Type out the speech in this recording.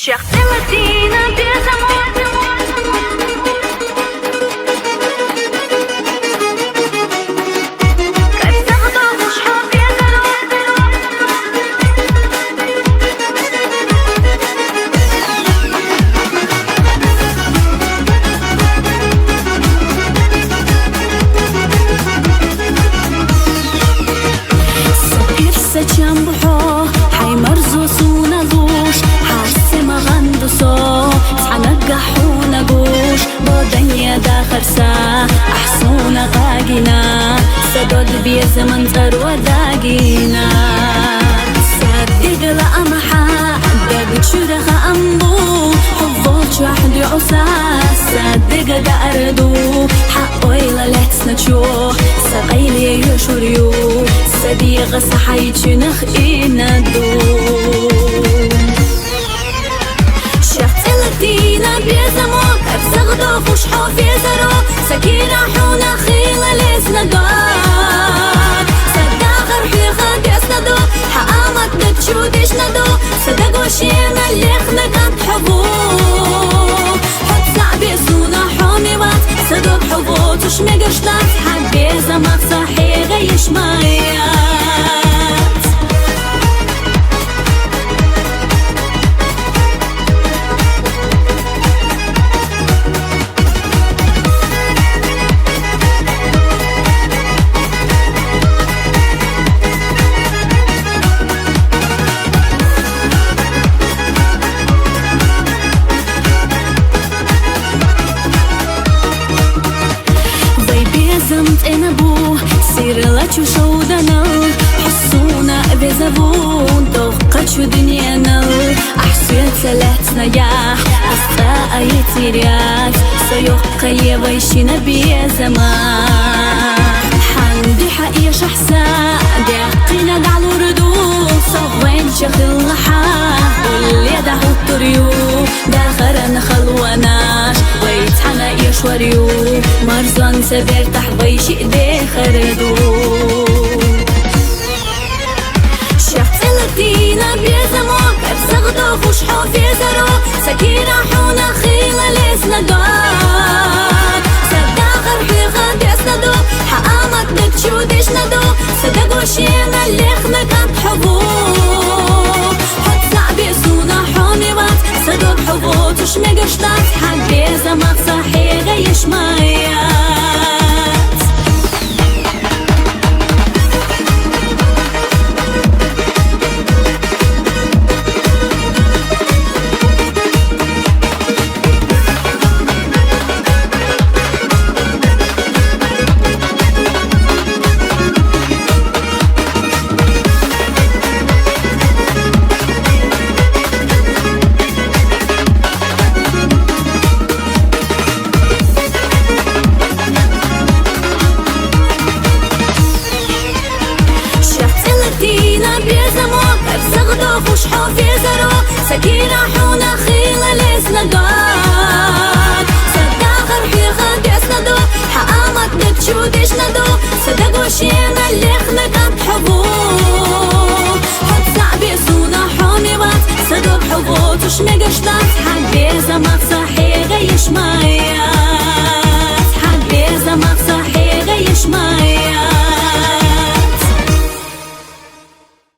شيخ المدينة بيزمون كيف تاخدوا مشحون Sopir se qambuho, haj marzo su në dhush Hashtë se më gëndu so, s'ha në gahu në gush Bodënje da kërsa, ahsu në gagina Se do të bjezë më në tërë wa dagina Se digla amaha, dhe bëqyre ka ambu Huvot që ahdi usas, se digla da ardu Haqqojla let's në quh, se qajli ju shurju صديق صحيت نخئنا الدوم شخص الدينا بيزمو كبزغدو فشحو في زرو سكينة حونا خيلة لزنا دار صداغر حيخا بيسنا دو حقامت نتشودش ندو صدق وشينا اللي اخنا كانت حبو حد صعبي سونا حومي وات صدق حبو تشمي قشتات حد بيزمك صحي غيش مايا زمت انا بو سير لا تشو دنال حسونا بزبون توقع شو دنيانا احسيت ثلاث نجاح اسقا يتيريات سيوقع يبيشنا بيا زمان حندي حقيا شحسا داقينا دعلو ردو صوين شغل لحا واللي دعو الطريو داخرنا خلوناش ويتحنا يشوريو مرزان سبير تحضي شيء دي خردو شخص الدينا بيزمو كبزغدو فشحو في زرو سكينة حونا خيلة لسنا دار صداغر حيخا بيسنا دو حقامت نتشودش ندو صدق وشينا اللي اخنا كانت حبو حد صعبي سونا حومي وات صدق حبو تشمي قشتات حد بيزمك صحي غيش مايات فشحو في زرو سكينة حونا خيلة لسنا دار صداغر حيخا بيسنا دو حقامت نتشودش ندو صدق وشينا اللي اخنا كانت حبو